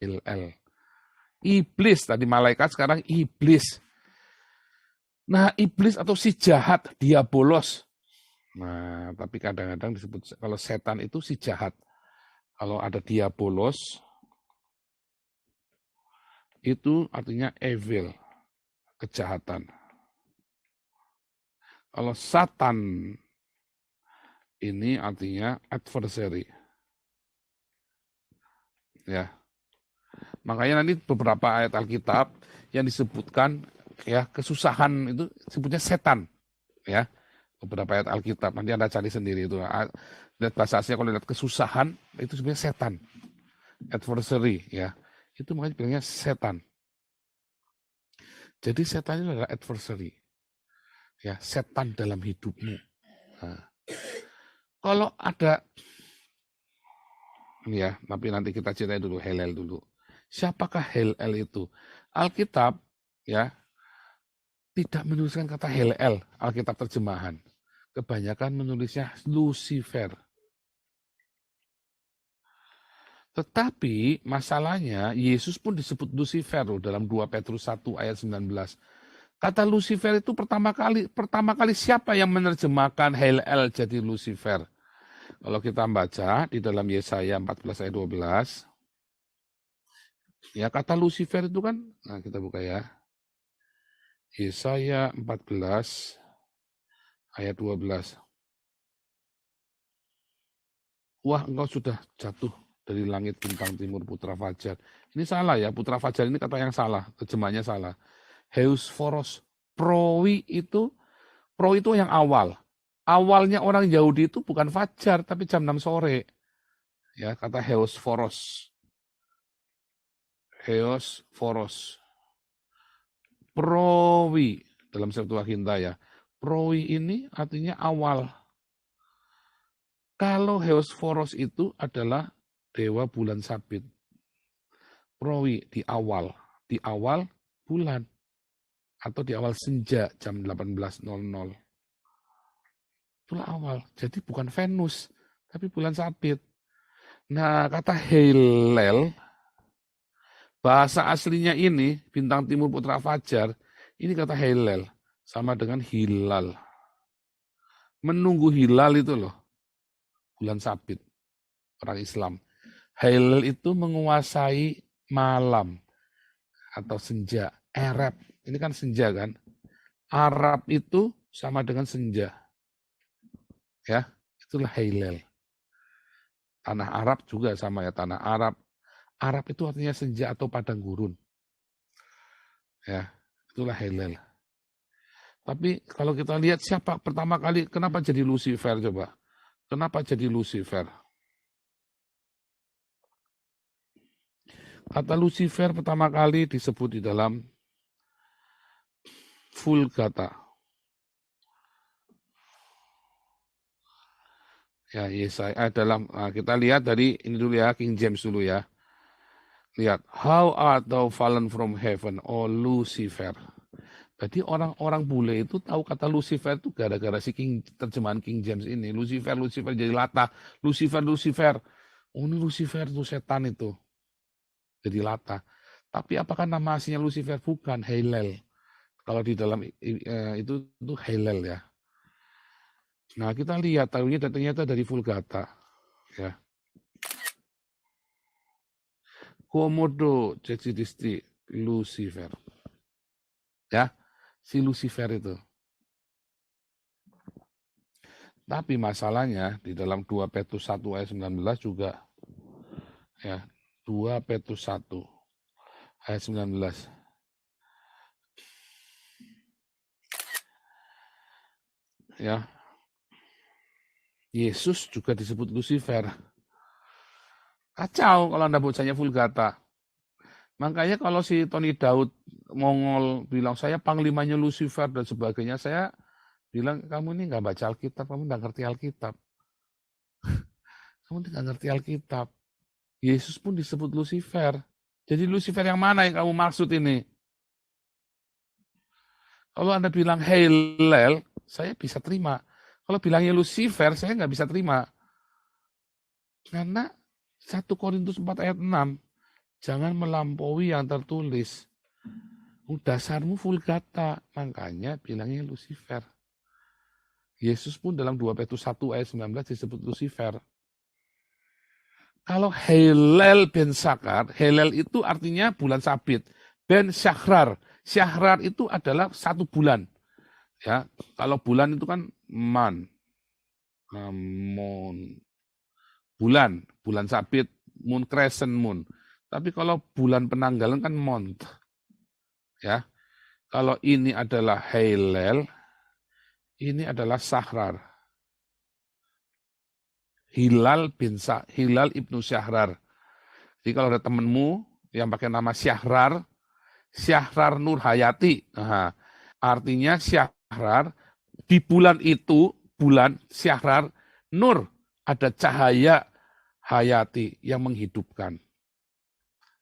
Hillel. Iblis, tadi malaikat, sekarang iblis. Nah, iblis atau si jahat, diabolos. Nah, tapi kadang-kadang disebut, kalau setan itu si jahat. Kalau ada diabolos, itu artinya evil, kejahatan. Kalau Satan, ini artinya adversary. Ya. Makanya nanti beberapa ayat Alkitab yang disebutkan ya kesusahan itu sebutnya setan. Ya. Beberapa ayat Alkitab, nanti Anda cari sendiri itu. Lihat bahasa aslinya, kalau lihat kesusahan, itu sebenarnya setan. Adversary, ya. Itu makanya bilangnya setan. Jadi setan itu adalah adversary. Ya, setan dalam hidupmu. Nah, kalau ada, ya, tapi nanti kita ceritain dulu Hillel dulu. Siapakah Hillel itu? Alkitab, ya, tidak menuliskan kata Hillel, Alkitab terjemahan. Kebanyakan menulisnya Lucifer. Tetapi masalahnya Yesus pun disebut Lucifer loh, dalam 2 Petrus 1 ayat 19. Kata Lucifer itu pertama kali siapa yang menerjemahkan Hillel jadi Lucifer? Kalau kita baca di dalam Yesaya 14 ayat 12, ya kata Lucifer itu kan, nah kita buka ya. Yesaya 14 ayat 12. Wah, engkau sudah jatuh dari langit bintang timur putra fajar. Ini salah ya, putra fajar ini kata yang salah, terjemahnya salah. Heusforos, pro itu yang awal. Awalnya orang Yahudi itu bukan fajar, tapi jam 6 sore. Ya, kata Heusforos. Heusforos. Prowi, dalam Septuaginta ya. Prowi ini artinya awal. Kalau Heusforos itu adalah dewa bulan sabit. Prowi di awal bulan. Atau di awal senja jam 18.00. Itulah awal. Jadi bukan Venus, tapi bulan sabit. Nah, kata Hillel, bahasa aslinya ini, bintang timur putra fajar, ini kata Hillel, sama dengan hilal. Menunggu hilal itu loh, bulan sabit, orang Islam. Hillel itu menguasai malam atau senja, Arab. Ini kan senja kan. Arab itu sama dengan senja. Ya, itulah Hillel. Tanah Arab juga sama ya, tanah Arab. Arab itu artinya senja atau padang gurun. Ya, itulah Hillel. Tapi kalau kita lihat siapa pertama kali, kenapa jadi Lucifer coba? Kenapa jadi Lucifer? Kata Lucifer pertama kali disebut di dalam Vulgata. Ya, Yesaya dalam kita lihat dari ini dulu ya, King James dulu ya. Lihat, how art thou fallen from heaven, O Lucifer. Jadi orang-orang bule itu tahu kata Lucifer itu gara-gara si terjemahan King James ini. Lucifer jadi latah. Lucifer. Oh, ini Lucifer itu setan itu. Jadi latah. Tapi apakah nama aslinya Lucifer? Bukan, Hillel. Kalau di dalam itu Hillel ya. Nah, kita lihat tahunya ternyata dari Vulgata. Ya. Komodo Cecidisti Lucifer. Ya, si Lucifer itu. Tapi masalahnya di dalam 2 Petrus 1 ayat 19 juga. Ya, 2 Petrus 1 ayat 19. Ya. Yesus juga disebut Lucifer. Kacau kalau Anda bacanya Vulgata. Makanya kalau si Tony Daud Mongol bilang saya panglimanya Lucifer dan sebagainya, saya bilang kamu ini nggak baca Alkitab, kamu nggak ngerti Alkitab. Kamu nggak ngerti Alkitab. Yesus pun disebut Lucifer. Jadi Lucifer yang mana yang kamu maksud ini? Kalau Anda bilang Hillel, saya bisa terima. Kalau bilangnya Lucifer, saya nggak bisa terima. Karena 1 Korintus 4 ayat 6, Jangan melampaui yang tertulis. Dasarmu vulgata, makanya bilangnya Lucifer. Yesus pun dalam 2 Petrus 1 ayat 19 disebut Lucifer. Kalau Hillel bin Sakar, Hillel itu artinya bulan sabit. Ben Syahrar, Syahrar itu adalah 1 bulan. Ya, kalau bulan itu kan man, bulan sabit, moon crescent moon. Tapi kalau bulan penanggalan kan month. Ya, kalau ini adalah Hillel, ini adalah Syahrar. Hilal ibnu Syahrar. Jadi kalau ada temenmu yang pakai nama Syahrar Nur Hayati. Nah, artinya Syahrar, di bulan itu, bulan Syahrar, Nur, ada cahaya Hayati yang menghidupkan.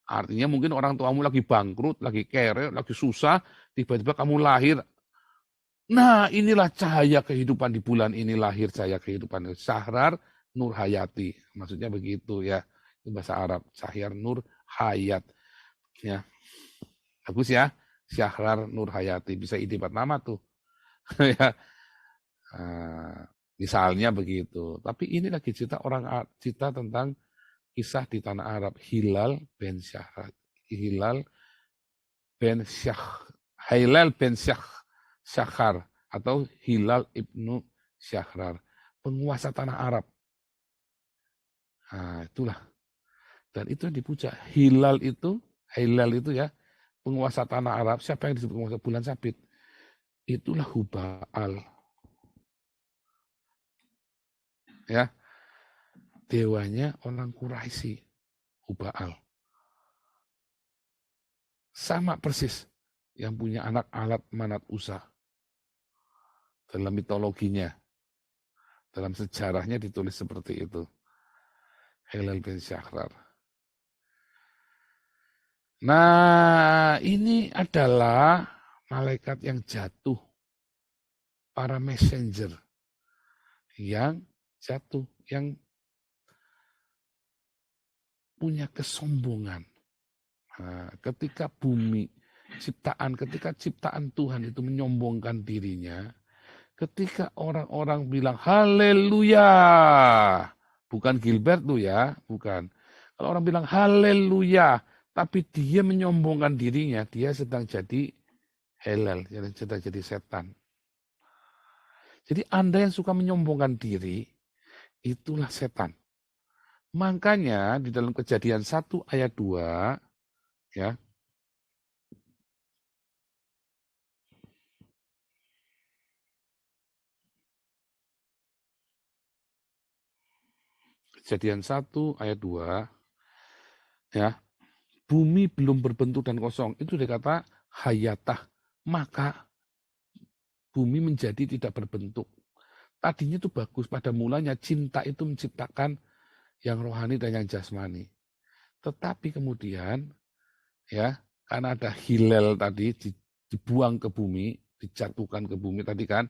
Artinya mungkin orang tuamu lagi bangkrut, lagi kere, lagi susah, tiba-tiba kamu lahir. Nah, inilah cahaya kehidupan di bulan ini lahir cahaya kehidupan. Syahrar Nur Hayati, maksudnya begitu ya. Itu bahasa Arab, Syahrar Nur Hayat. Ya, bagus ya, Syahrar Nur Hayati, bisa itibat nama tuh. Ya, misalnya begitu. Tapi ini lagi cerita tentang kisah di tanah Arab, Hilal bin Syakhar atau Hilal ibnu Syahrar, penguasa tanah Arab. Nah, itulah. Dan itu yang dipuja. Hilal itu ya, penguasa tanah Arab. Siapa yang disebut penguasa bulan sabit? Itulah Hubal. Ya, dewanya orang Quraisy, Hubal. Sama persis yang punya anak alat Manat Usa. Dalam mitologinya, dalam sejarahnya ditulis seperti itu. Hilal bin Syahrar. Nah, ini adalah malaikat yang jatuh, para messenger yang jatuh, yang punya kesombongan. Nah, ketika ciptaan Tuhan itu menyombongkan dirinya, ketika orang-orang bilang haleluya, bukan Gilbert tuh ya, bukan. Kalau orang bilang haleluya, tapi dia menyombongkan dirinya, dia sedang jadi Hillel, sedang jadi setan. Jadi Anda yang suka menyombongkan diri, itulah setan. Makanya di dalam Kejadian 1 ayat 2, ya, Kejadian 1 ayat 2, ya, bumi belum berbentuk dan kosong, itu dikata hayatah, maka bumi menjadi tidak berbentuk. Tadinya itu bagus, pada mulanya cinta itu menciptakan yang rohani dan yang jasmani. Tetapi kemudian, ya, karena ada Hillel tadi dibuang ke bumi, dijatuhkan ke bumi tadi kan,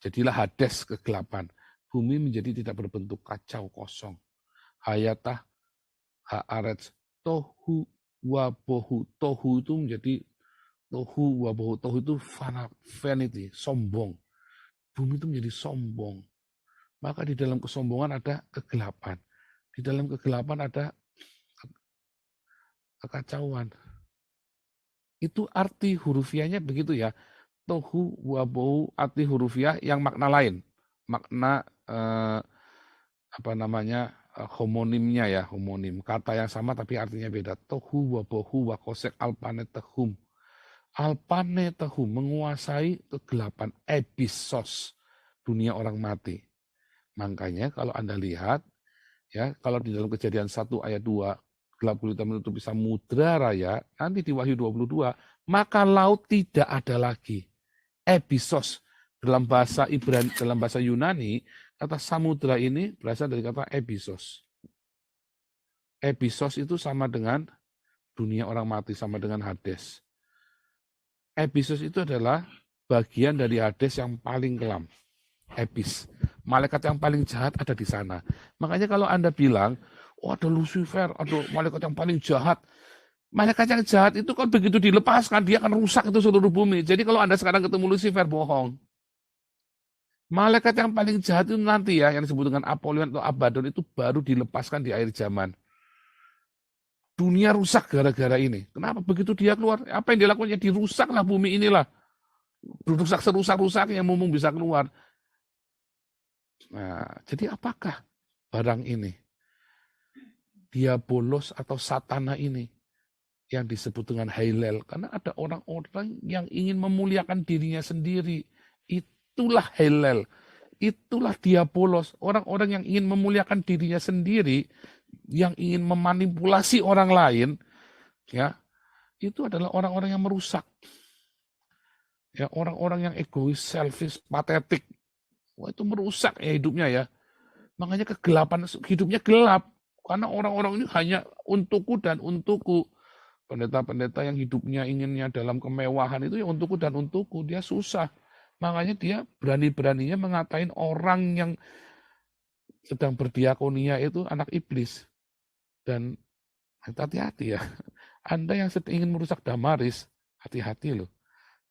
jadilah Hades, kegelapan. Bumi menjadi tidak berbentuk, kacau, kosong. Hayatah haaretz tohu wabohu. Tohu itu menjadi tohu wabohu. Tohu itu vanity, sombong. Bumi itu menjadi sombong. Maka di dalam kesombongan ada kegelapan. Di dalam kegelapan ada kekacauan. Itu arti hurufiahnya begitu ya. Tohu wabohu, arti hurufiah yang makna lain. Makna homonimnya ya, homonim. Kata yang sama tapi artinya beda. Tohu wabohu wakosek alpanetehum. Alpanetehum, menguasai kegelapan, ebisos, dunia orang mati. Makanya kalau Anda lihat, ya, kalau di dalam Kejadian 1 ayat 2, gelap gulita menutupi samudra raya, nanti di Wahyu 22, maka laut tidak ada lagi. Ebisos, dalam bahasa Yunani, kata samudra ini berasal dari kata ebisos. Ebisos itu sama dengan dunia orang mati, sama dengan Hades. Ebisos itu adalah bagian dari Hades yang paling kelam. Ebis. Malaikat yang paling jahat ada di sana. Makanya kalau Anda bilang, oh ada Lucifer, ada malaikat yang paling jahat, Malaikat yang jahat itu kan begitu dilepaskan, dia akan rusak itu seluruh bumi. Jadi kalau Anda sekarang ketemu Lucifer, bohong. Malaikat yang paling jahat itu nanti ya, yang disebut dengan Apollyon atau Abaddon itu baru dilepaskan di akhir zaman. Dunia rusak gara-gara ini. Kenapa? Begitu dia keluar, apa yang dilakukannya? Dirusaklah bumi inilah. Rusak serusak-rusak yang mumpung bisa keluar. Nah, jadi apakah barang ini? Diabolos atau satana ini yang disebut dengan Hailel. Karena ada orang-orang yang ingin memuliakan dirinya sendiri. Itulah Hailel. Itulah diabolos. Orang-orang yang ingin memuliakan dirinya sendiri, yang ingin memanipulasi orang lain, ya, itu adalah orang-orang yang merusak. Ya, orang-orang yang egois, selfish, patetik. Wah, itu merusak ya hidupnya ya. Makanya kegelapan hidupnya gelap. Karena orang-orang ini hanya untukku dan untukku. Pendeta-pendeta yang hidupnya inginnya dalam kemewahan itu ya untukku dan untukku. Dia susah. Makanya dia berani-beraninya mengatain orang yang sedang berdiakonia itu anak iblis. Dan hati-hati ya. Anda yang sedang ingin merusak Damaris, hati-hati loh.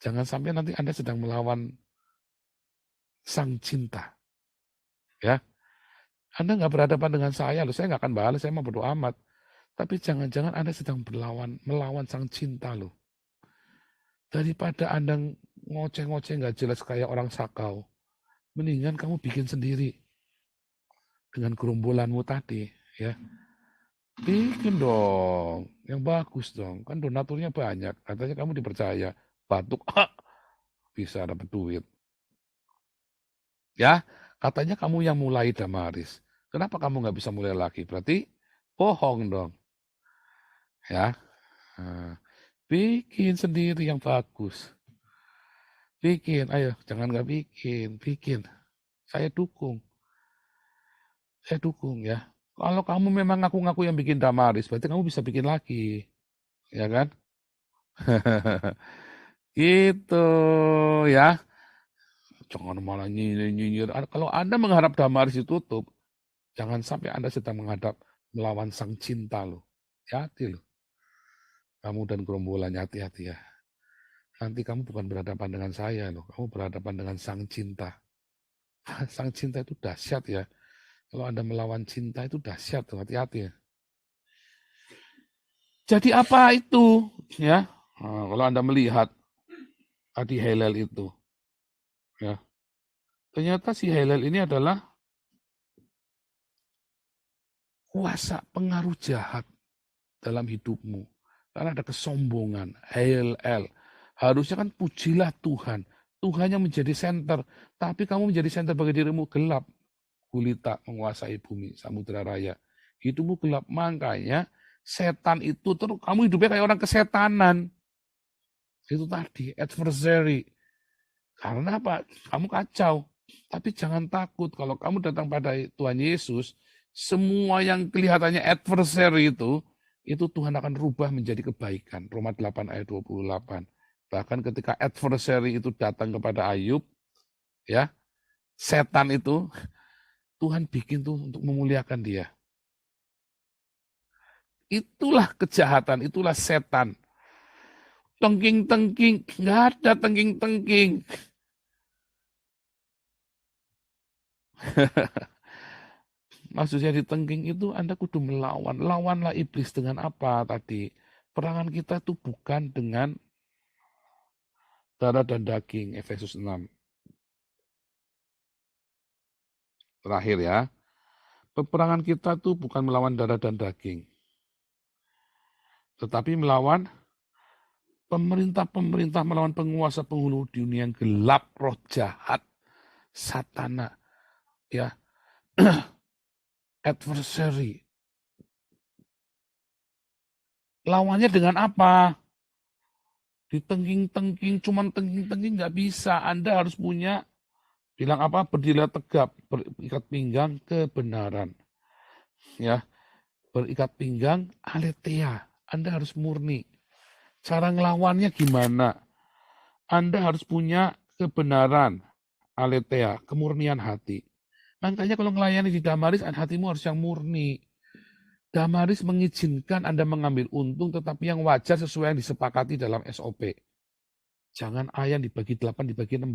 Jangan sampai nanti Anda sedang melawan sang cinta. Ya, Anda nggak berhadapan dengan saya loh. Saya nggak akan balas, saya mau bodo amat. Tapi jangan-jangan Anda sedang melawan sang cinta loh. Daripada Anda ngoceh-ngoceh nggak jelas kayak orang sakau, mendingan kamu bikin sendiri dengan gerombolanmu tadi, ya. Bikin dong, yang bagus dong. Kan donaturnya banyak, katanya kamu dipercaya. Batuk, bisa dapat duit. Ya, katanya kamu yang mulai Damaris. Kenapa kamu nggak bisa mulai lagi? Berarti bohong dong. Ya, nah, bikin sendiri yang bagus. Bikin, ayo, jangan nggak bikin. Saya dukung ya. Kalau kamu memang ngaku-ngaku yang bikin Damaris, berarti kamu bisa bikin lagi, ya kan? Gitu ya. Jangan malah nyinyir. Kalau Anda mengharap Damaris ditutup, jangan sampai Anda sedang menghadap melawan sang cinta loh. Hati-hati loh. Kamu dan gerombolannya hati-hati ya. Nanti kamu bukan berhadapan dengan saya loh. Kamu berhadapan dengan sang cinta. Sang cinta itu dahsyat ya. Kalau Anda melawan cinta itu dahsyat tuh. Hati-hati ya. Jadi apa itu? Ya. Nah, kalau Anda melihat Adi Helel itu. Ya. Ternyata si Helel ini adalah kuasa pengaruh jahat dalam hidupmu. Karena ada kesombongan, Helel. Harusnya kan pujilah Tuhan. Tuhan yang menjadi center. Tapi kamu menjadi center bagi dirimu, gelap. Gulita menguasai bumi, samudera raya. Hidupmu gelap. Makanya setan itu terus kamu hidupnya kayak orang kesetanan. Itu tadi, adversary. Karena apa? Kamu kacau. Tapi jangan takut kalau kamu datang pada Tuhan Yesus, semua yang kelihatannya adversary itu Tuhan akan rubah menjadi kebaikan. Roma 8 ayat 28. Bahkan ketika adversary itu datang kepada Ayub, ya, setan itu, Tuhan bikin tuh untuk memuliakan dia. Itulah kejahatan, itulah setan. Tengking-tengking, nggak ada tengking-tengking. Maksudnya ditengking itu Anda kudu melawan. Lawanlah iblis dengan apa tadi? Perangan kita itu bukan dengan darah dan daging, Efesus 6. Terakhir ya. Peperangan kita itu bukan melawan darah dan daging. Tetapi melawan pemerintah-pemerintah, melawan penguasa penghulu dunia yang gelap, roh jahat, satana, ya, adversary. Lawannya dengan apa? Ditengking-tengking, cuman tengking-tengking nggak bisa. Anda harus punya, bilang apa? Berdirilah tegap, berikat pinggang kebenaran. Ya, berikat pinggang aletheia. Anda harus murni. Cara ngelawannya gimana? Anda harus punya kebenaran, aletheia, kemurnian hati. Makanya kalau ngelayani di Damaris, hatimu harus yang murni. Damaris mengizinkan Anda mengambil untung, tetapi yang wajar sesuai yang disepakati dalam SOP. Jangan ayam dibagi 8, dibagi 16.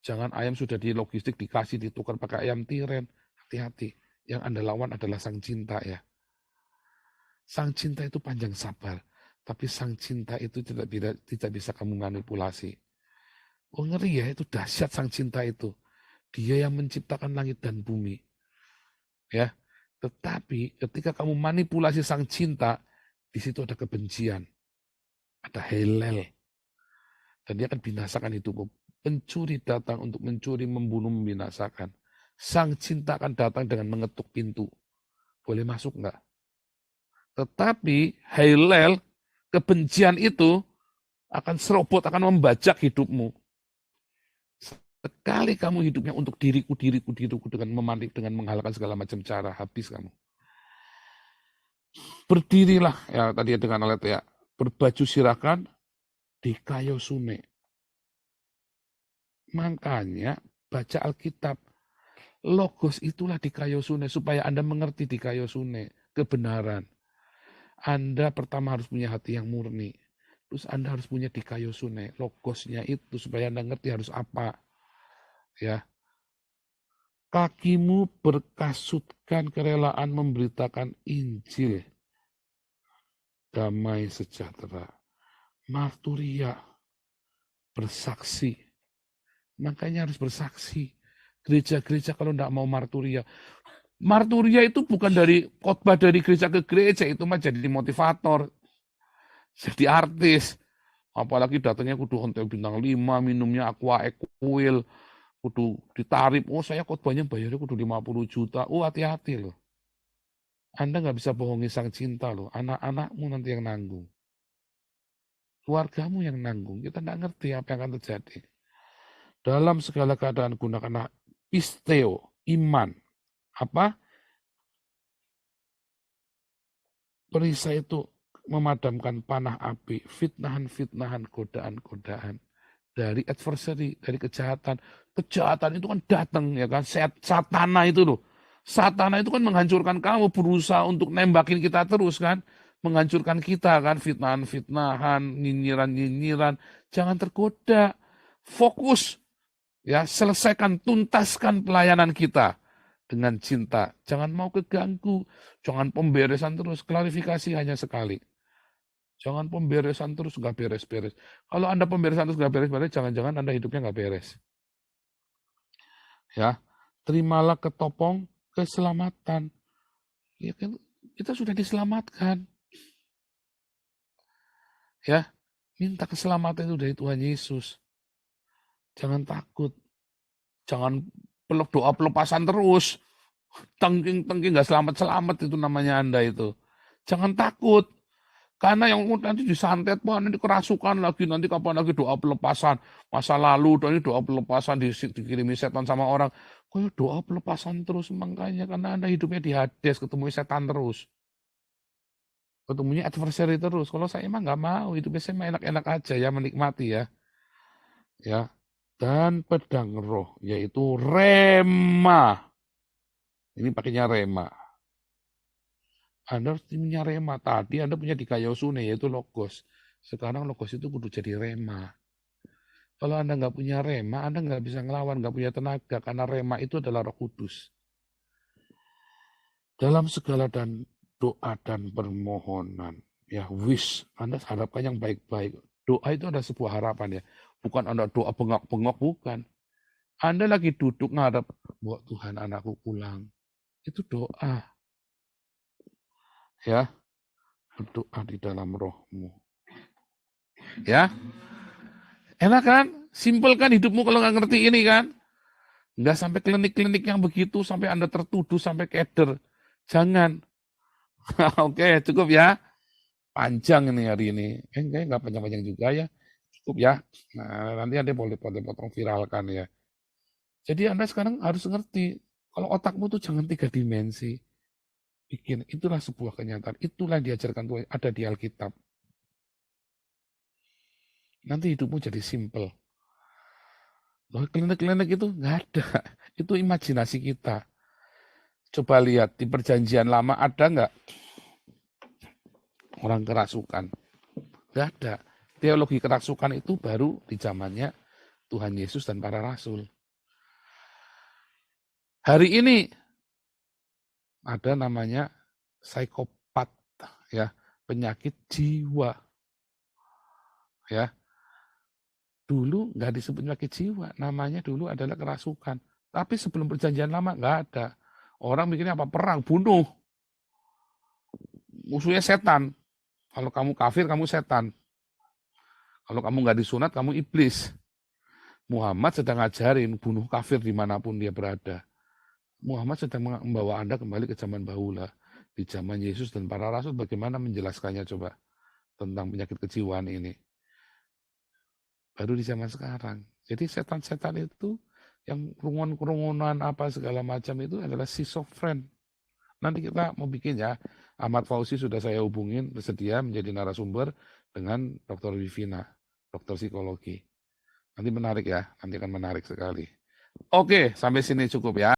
Jangan ayam sudah di logistik dikasih ditukar pakai ayam tiren. Hati-hati. Yang Anda lawan adalah sang cinta ya. Sang cinta itu panjang sabar. Tapi sang cinta itu tidak bisa kamu manipulasi. Oh ngeri ya, itu dahsyat sang cinta itu. Dia yang menciptakan langit dan bumi. Ya. Tetapi ketika kamu manipulasi sang cinta, di situ ada kebencian. Ada helel. Dan dia akan binasakan hidupmu. Pencuri datang untuk mencuri, membunuh, membinasakan. Sang cinta akan datang dengan mengetuk pintu. Boleh masuk enggak? Tetapi helel, kebencian itu akan serobot, akan membajak hidupmu. Sekali kamu hidupnya untuk diriku dengan memandik, dengan menghalalkan segala macam cara, habis kamu. Berdirilah, ya tadi dengan alat ya, berbaju sirakan di kayu sune. Makanya baca Alkitab. Logos itulah di kayu sune, supaya Anda mengerti di kayu sune, kebenaran. Anda pertama harus punya hati yang murni. Terus Anda harus punya di kayu sune, logosnya itu, supaya Anda ngerti harus apa. Ya, kakimu berkasutkan kerelaan memberitakan Injil. Damai sejahtera. Marturia. Bersaksi. Makanya harus bersaksi. Gereja-gereja kalau tidak mau marturia. Marturia itu bukan dari khotbah dari gereja ke gereja. Itu mah jadi motivator. Jadi artis. Apalagi datangnya kudu hotel bintang 5, minumnya aqua equil. Kudu ditarif. Oh saya khotbahnya bayarnya kudu 50 juta. Oh hati-hati loh. Anda nggak bisa bohongi sang cinta loh. Anak-anakmu nanti yang nanggung. Keluargamu yang nanggung. Kita nggak ngerti apa yang akan terjadi. Dalam segala keadaan gunakanlah pisteo, iman. Apa? Perisai itu memadamkan panah api, fitnahan-fitnahan, godaan-godaan dari adversary, dari kejahatan. Kejahatan itu kan datang ya kan, satana itu loh. Satana itu kan menghancurkan kamu, berusaha untuk nembakin kita terus kan, menghancurkan kita kan, fitnahan-fitnahan, nyinyiran-nyinyiran. Jangan tergoda. Fokus ya, selesaikan, tuntaskan pelayanan kita dengan cinta. Jangan mau keganggu, jangan pemberesan terus, klarifikasi hanya sekali. Jangan pemberesan terus, nggak beres-beres. Kalau Anda pemberesan terus nggak beres-beres, jangan-jangan Anda hidupnya nggak beres. Ya, terimalah ketopong keselamatan. Ya kan, kita sudah diselamatkan. Ya, minta keselamatan itu dari Tuhan Yesus. Jangan takut. Jangan peluk doa pelepasan terus. Tengking-tengking nggak selamat-selamat itu namanya Anda itu. Jangan takut. Karena yang nanti disantet, wah nanti kerasukan lagi, nanti kapan lagi doa pelepasan. Masa lalu, ini doa pelepasan dikirimi setan sama orang. Kok doa pelepasan terus, makanya karena Anda hidupnya di Hades, ketemu setan terus. Ketemunya adversary terus. Kalau saya emang nggak mau, hidupnya saya enak-enak aja ya, menikmati ya. Ya. Dan pedang roh, yaitu rema. Ini pakainya rema. Anda harus punya rema. Tadi Anda punya di kayosune, yaitu logos. Sekarang logos itu kudu jadi rema. Kalau Anda nggak punya rema, Anda nggak bisa ngelawan, nggak punya tenaga. Karena rema itu adalah Roh Kudus. Dalam segala dan doa dan permohonan, ya wish, Anda harapkan yang baik-baik. Doa itu ada sebuah harapan ya. Bukan Anda doa bengok-bengok, bukan. Anda lagi duduk ngadap, buat Tuhan anakku pulang. Itu doa. Ya, berdoa di dalam rohmu. Ya, enak kan? Simpel kan hidupmu kalau nggak ngerti ini kan? Nggak sampai klinik-klinik yang begitu, sampai Anda tertuduh, sampai keder. Jangan. Oke, cukup ya. Panjang ini hari ini. Enggak, nggak panjang-panjang juga ya. Cukup ya. Nah, nanti Anda boleh potong viralkan ya. Jadi Anda sekarang harus ngerti, kalau otakmu tuh jangan 3 dimensi. Bikin, itulah sebuah kenyataan. Itulah yang diajarkan Tuhan, ada di Alkitab. Nanti hidupmu jadi simple. Loh, klinik-klinik itu nggak ada. Itu imajinasi kita. Coba lihat di perjanjian lama ada nggak orang kerasukan? Nggak ada. Teologi kerasukan itu baru di zamannya Tuhan Yesus dan para rasul. Hari ini ada namanya psikopat, ya, penyakit jiwa, ya. Dulu nggak disebut penyakit jiwa, namanya dulu adalah kerasukan. Tapi sebelum perjanjian lama nggak ada. Orang mikirnya apa? Perang, bunuh. Musuhnya setan. Kalau kamu kafir, kamu setan. Kalau kamu nggak disunat, kamu iblis. Muhammad sedang ngajarin bunuh kafir dimanapun dia berada. Muhammad sedang membawa Anda kembali ke zaman bahula. Di zaman Yesus dan para rasul bagaimana menjelaskannya coba tentang penyakit kejiwaan ini. Baru di zaman sekarang. Jadi setan-setan itu yang kerungunan apa segala macam itu adalah schizofren. Nanti kita mau bikin ya. Ahmad Fauzi sudah saya hubungin, bersedia menjadi narasumber dengan Dr. Vivina, dokter psikologi. Nanti menarik ya, nanti akan menarik sekali. Oke, sampai sini cukup ya.